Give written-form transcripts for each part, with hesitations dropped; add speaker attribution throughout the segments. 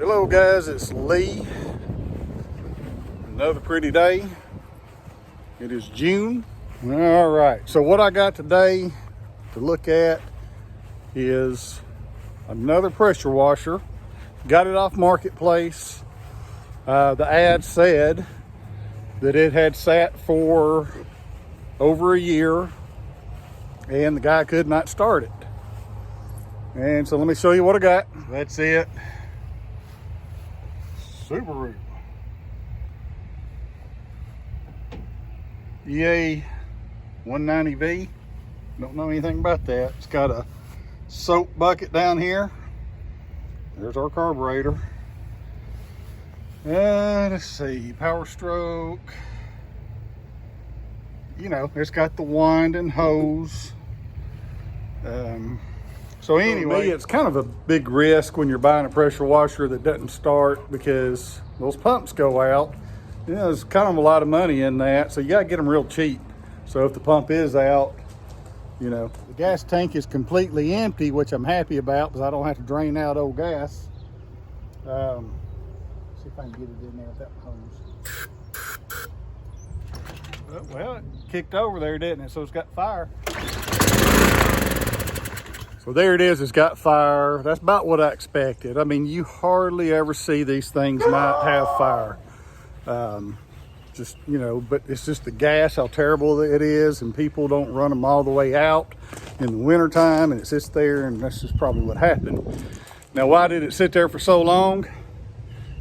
Speaker 1: Hello guys, it's Lee. Another pretty day. It is June. All right, so what I got today to look at is another pressure washer. Got it off Marketplace. The ad said that it had sat for over a year and the guy could not start it. And so let me show you what I got. That's it. Subaru EA190V. Don't know anything about that. It's got a soap bucket down here. There's our carburetor. Let's see, power stroke. You know, it's got the winding hose. So anyway, it's kind of a big risk when you're buying a pressure washer that doesn't start because those pumps go out. You know, there's kind of a lot of money in that, so you gotta get them real cheap. So if the pump is out, you know. The gas tank is completely empty, which I'm happy about because I don't have to drain out old gas. See if I can get it in there with that hose. Well, it kicked over there, didn't it? So it's got fire. So there it is, it's got fire. That's about what I expected. I mean, you hardly ever see these things not have fire. Just, you know, but it's just the gas, how terrible it is, and people don't run them all the way out in the wintertime, and it sits there, and that's just probably what happened. Now, why did it sit there for so long?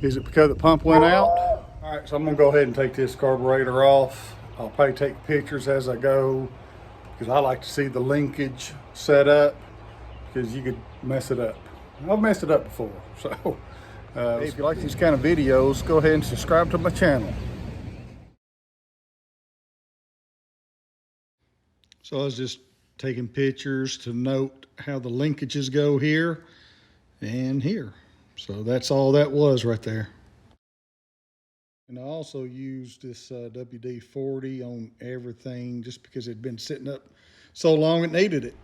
Speaker 1: Is it because the pump went out? All right, so I'm gonna go ahead and take this carburetor off. I'll probably take pictures as I go, because I like to see the linkage set up, because you could mess it up. I've messed it up before. So if you like these kind of videos, go ahead and subscribe to my channel. So I was just taking pictures to note how the linkages go here and here. So that's all that was right there. And I also used this WD-40 on everything just because it had been sitting up so long it needed it.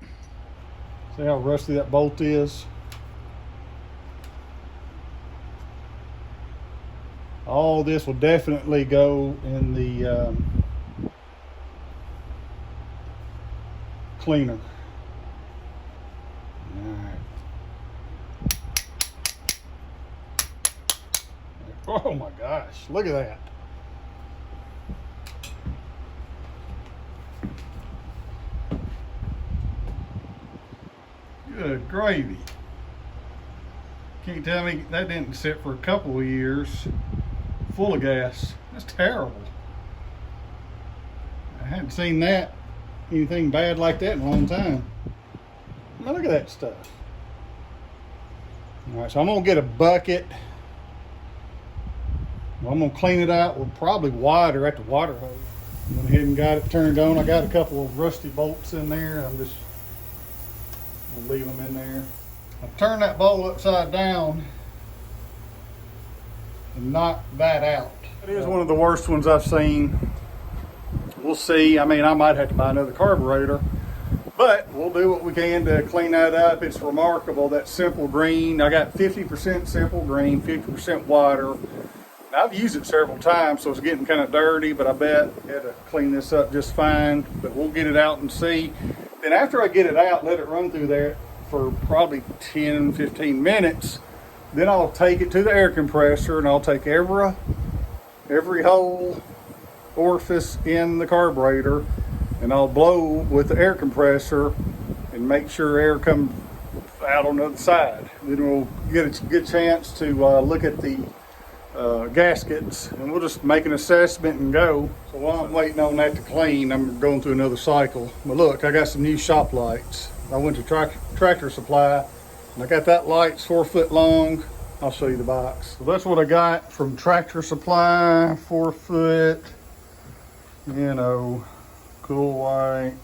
Speaker 1: See how rusty that bolt is? All this will definitely go in the cleaner. All right. Oh my gosh, look at that. Good gravy. Can't tell me that didn't sit for a couple of years full of gas. That's terrible. I hadn't seen anything bad like that in a long time. Now look at that stuff. All right, so I'm gonna get a bucket. Well, I'm gonna clean it out with probably water at the water hose. Went ahead and got it turned on. I got a couple of rusty bolts in there. I'm just gonna leave them in there. I'll turn that bowl upside down and knock that out. It is one of the worst ones I've seen. We'll see. I mean, I might have to buy another carburetor, but we'll do what we can to clean that up. It's remarkable, that simple green. I got 50% simple green, 50% water. Now, I've used it several times, so it's getting kind of dirty, but I bet it'll clean this up just fine. But we'll get it out and see. Then after I get it out, let it run through there for probably 10, 15 minutes. Then I'll take it to the air compressor and I'll take every hole orifice in the carburetor and I'll blow with the air compressor and make sure air comes out on the other side. Then we'll get a good chance to look at the gaskets, and we'll just make an assessment and go. So while I'm waiting on that to clean, I'm going through another cycle. But look, I got some new shop lights. I went to Tractor Supply and I got that light's 4 foot long. I'll show you the box. So that's what I got from Tractor Supply, 4 foot, you know, cool white,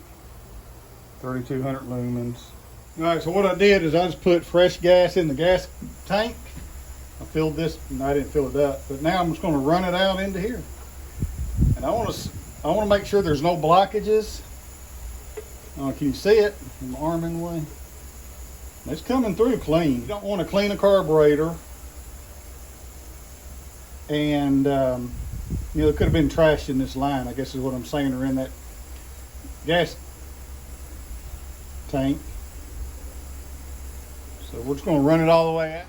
Speaker 1: 3200 lumens. All right, so what I did is I just put fresh gas in the gas tank. I filled this, and I didn't fill it up, but now I'm just going to run it out into here. And I want to make sure there's no blockages. Can you see it? My arm in the way. It's coming through clean. You don't want to clean a carburetor and you know, there could have been trash in this line, I guess is what I'm saying, or in that gas tank. So we're just going to run it all the way out.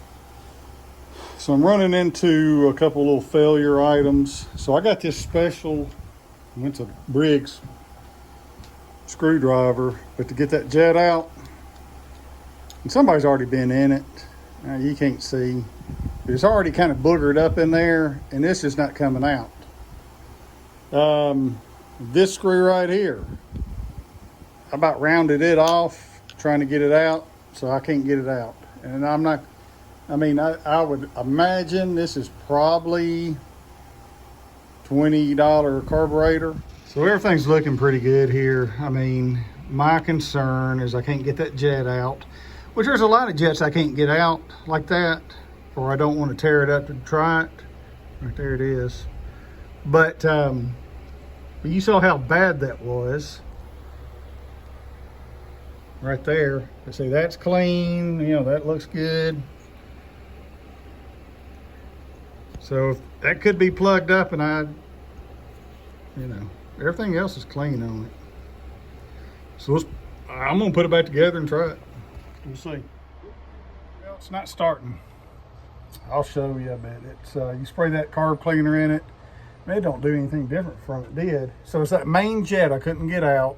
Speaker 1: So I'm running into a couple little failure items. So I got this special, went to Briggs screwdriver, but to get that jet out, and somebody's already been in it. You can't see. It's already kind of boogered up in there, and this is not coming out. This screw right here, I about rounded it off trying to get it out, so I can't get it out. And I'm not, I mean, I would imagine this is probably $20 carburetor. So everything's looking pretty good here. I mean, my concern is I can't get that jet out, which there's a lot of jets I can't get out like that, or I don't want to tear it up to try it. Right there it is. But you saw how bad that was. Right there. See, that's clean. You know, that looks good. So that could be plugged up, and you know, everything else is clean on it. So I'm gonna put it back together and try it. We'll see. Well, it's not starting. I'll show you a bit. It's you spray that carb cleaner in it. It don't do anything different from it did. So it's that main jet I couldn't get out.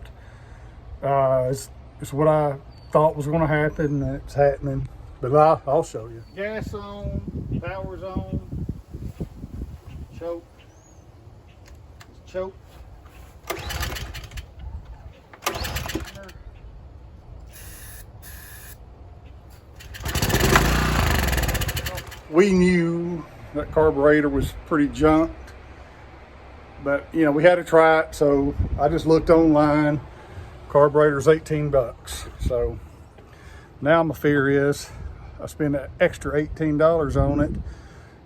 Speaker 1: It's what I thought was going to happen, and it's happening. But I'll show you. Gas on, power's on, choke, it's choked. We knew that carburetor was pretty junked, but you know, we had to try it, so I just looked online. Carburetor's 18 bucks. So now my fear is I spend that extra $18 on it,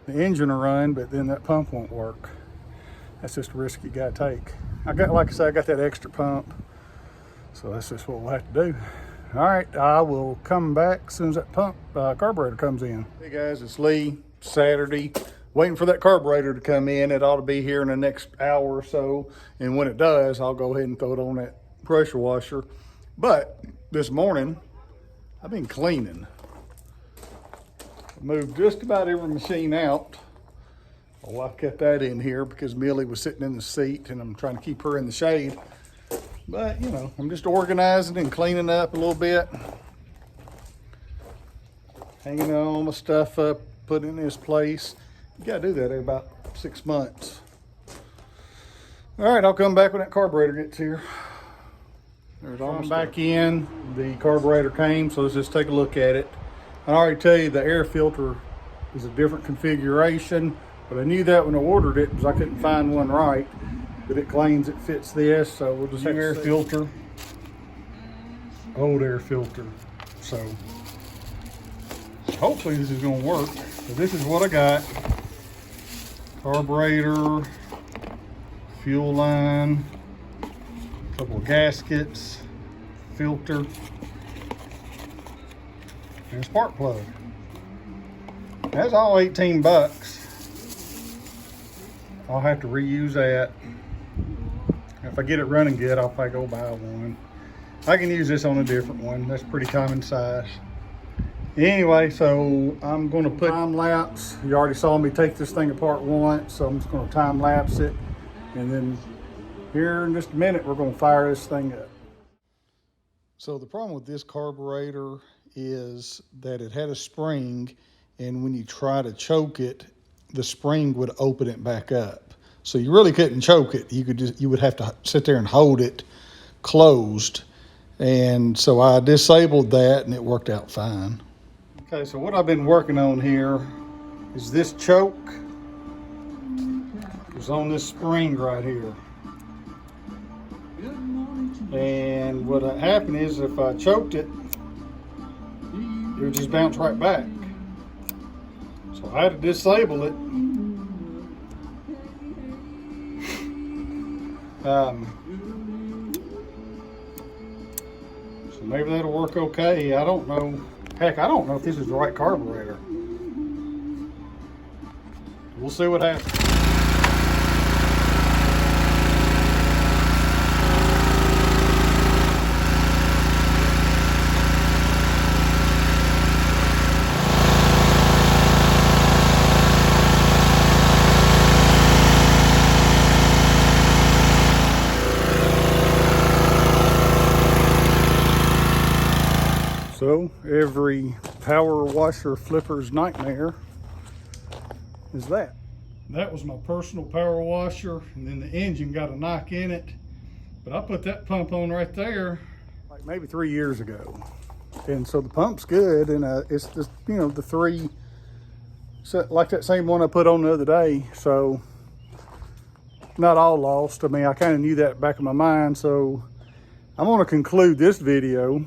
Speaker 1: the engine will run, but then that pump won't work. That's just a risk you gotta take. Like I said, I got that extra pump, so that's just what we'll have to do. All right, I will come back as soon as that pump carburetor comes in. Hey guys, it's Lee. Saturday, waiting for that carburetor to come in. It ought to be here in the next hour or so, and when it does, I'll go ahead and throw it on that pressure washer. But this morning I've been cleaning. I moved just about every machine out. Oh, I kept that in here because Millie was sitting in the seat and I'm trying to keep her in the shade. But you know, I'm just organizing and cleaning up a little bit, hanging all my stuff up, putting it in this place. You gotta do that every about 6 months. All right, I'll come back when that carburetor gets here. There's almost back in. The carburetor came, so let's just take a look at it. I already tell you the air filter is a different configuration, but I knew that when I ordered it because I couldn't find one right. But it claims it fits this, so we'll just have air filter, old air filter. So hopefully this is going to work. So this is what I got: carburetor, fuel line, a couple of gaskets, filter, and a spark plug. That's all 18 bucks. I'll have to reuse that. If I get it running good, I'll probably go buy one. I can use this on a different one. That's pretty common size. Anyway, so I'm going to put time lapse. You already saw me take this thing apart once, so I'm just going to time lapse it. And then here in just a minute, we're going to fire this thing up. So the problem with this carburetor is that it had a spring, and when you try to choke it, the spring would open it back up. So you really couldn't choke it. You would have to sit there and hold it closed. And so I disabled that, and it worked out fine. Okay, so what I've been working on here is this choke. It's on this spring right here. And what happened is if I choked it, it would just bounce right back. So I had to disable it. So maybe that'll work okay. I don't know. Heck, I don't know if this is the right carburetor. we'll see what happens. So every power washer flipper's nightmare is that. That was my personal power washer, and then the engine got a knock in it. But I put that pump on right there like maybe 3 years ago. And so the pump's good, and it's the, you know, the three, like that same one I put on the other day. So not all lost. I mean, I kind of knew that back in my mind. So I'm gonna conclude this video